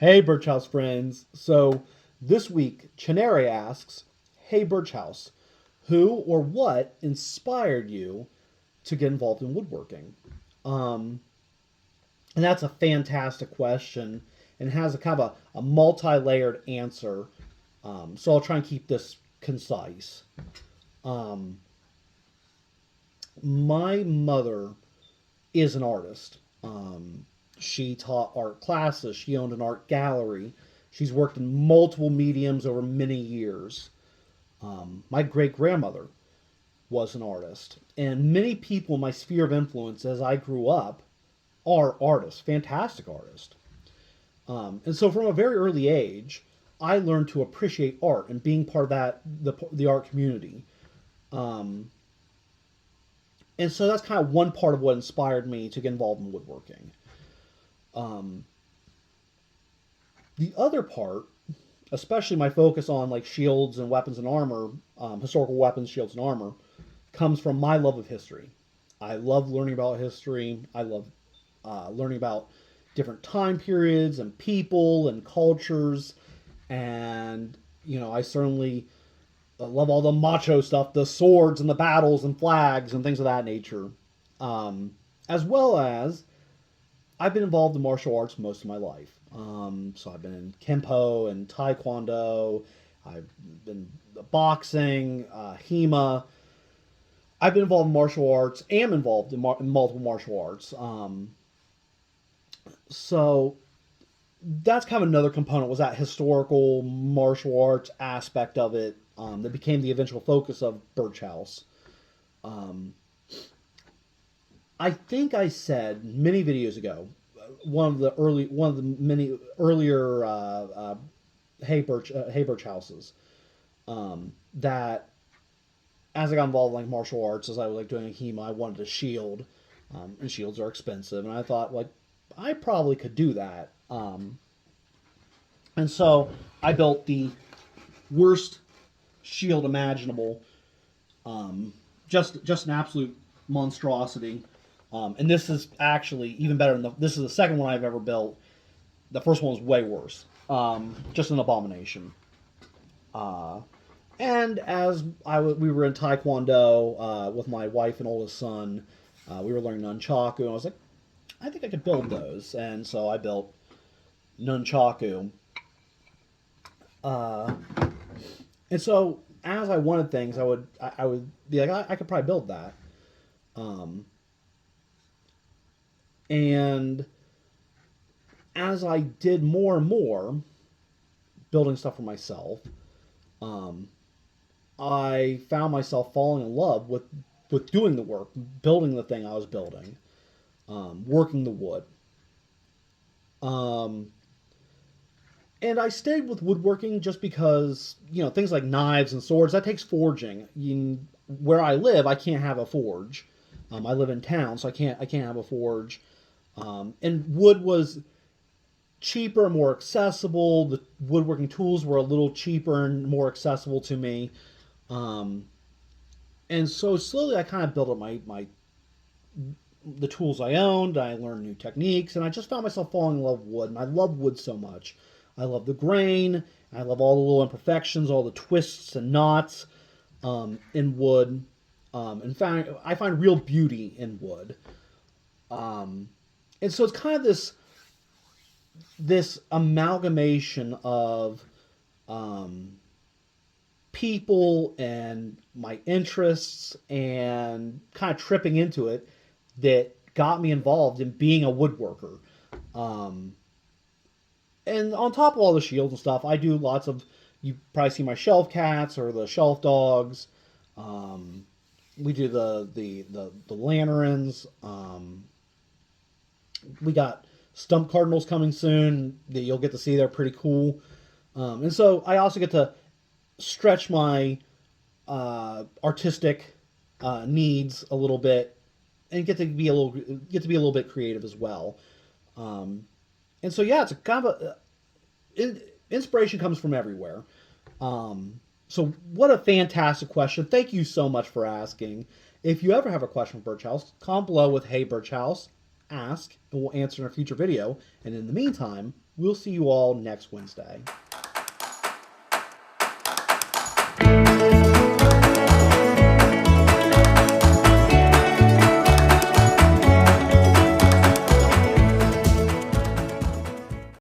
Hey, Birchouse friends. So this week, Chinere asks, Hey, Birchhouse, who or what inspired you to get involved in woodworking? Um, and that's a fantastic question and has a kind of a multi layered answer. So I'll try and keep this concise. Um, my mother is an artist. She taught art classes. She owned an art gallery. She's worked in multiple mediums over many years. My great grandmother was an artist. And many people in my sphere of influence as I grew up are artists, fantastic artists. And so from a very early age, I learned to appreciate art and being part of the art community. Um, and so that's kind of one part of what inspired me to get involved in woodworking. Um, the other part, especially my focus on like shields and weapons and armor, historical weapons, shields and armor, comes from my love of history. I love learning about history. I love learning about different time periods and people and cultures. And, I certainly love all the macho stuff, the swords and the battles and flags and things of that nature. As well as I've been involved in martial arts most of my life. So I've been in Kempo and Taekwondo. I've been boxing, HEMA. I've been involved in martial arts, am involved in multiple martial arts. So that's kind of another component was that historical martial arts aspect of it that became the eventual focus of Birchhouse. Um, I think I said many videos ago, one of the many earlier Hey Birch houses, that as I got involved in like martial arts, as I was like doing a HEMA, I wanted a shield, and shields are expensive, and I thought like I probably could do that, and so I built the worst shield imaginable, just an absolute monstrosity. And this is actually even better than this is the second one I've ever built. The first one was way worse. Just an abomination. Uh, and as we were in Taekwondo with my wife and oldest son, we were learning nunchaku, and I was like, I think I could build those, and so I built nunchaku. Uh, and so as I wanted things, I would be like, I could probably build that. Um, and as I did more and more building stuff for myself, um, I found myself falling in love with doing the work, building the thing I was building, working the wood. Um, and I stayed with woodworking just because things like knives and swords that takes forging. Where I live, I can't have a forge. I live in town, so I can't have a forge. And wood was cheaper and more accessible. The woodworking tools were a little cheaper and more accessible to me. Um, and so slowly I kind of built up my the tools I owned. I learned new techniques, and I just found myself falling in love with wood. And I love wood so much. I love the grain. I love all the little imperfections, all the twists and knots in wood. In fact, I find real beauty in wood. Um, and so it's kind of this amalgamation of um, people and my interests and kind of tripping into it that got me involved in being a woodworker. Um, and on top of all the shields and stuff, I do lots of. You probably see my shelf cats or the shelf dogs. Um, we do the lanterns. We got stump cardinals coming soon that you'll get to see. They're pretty cool. And so I also get to stretch my artistic needs a little bit and get to be a little bit creative as well. Um, and so yeah, it's a kind of inspiration comes from everywhere. So what a fantastic question! Thank you so much for asking. If you ever have a question for Birchhouse, comment below with "Hey Birchhouse," ask, and we'll answer in a future video. And in the meantime, we'll see you all next Wednesday.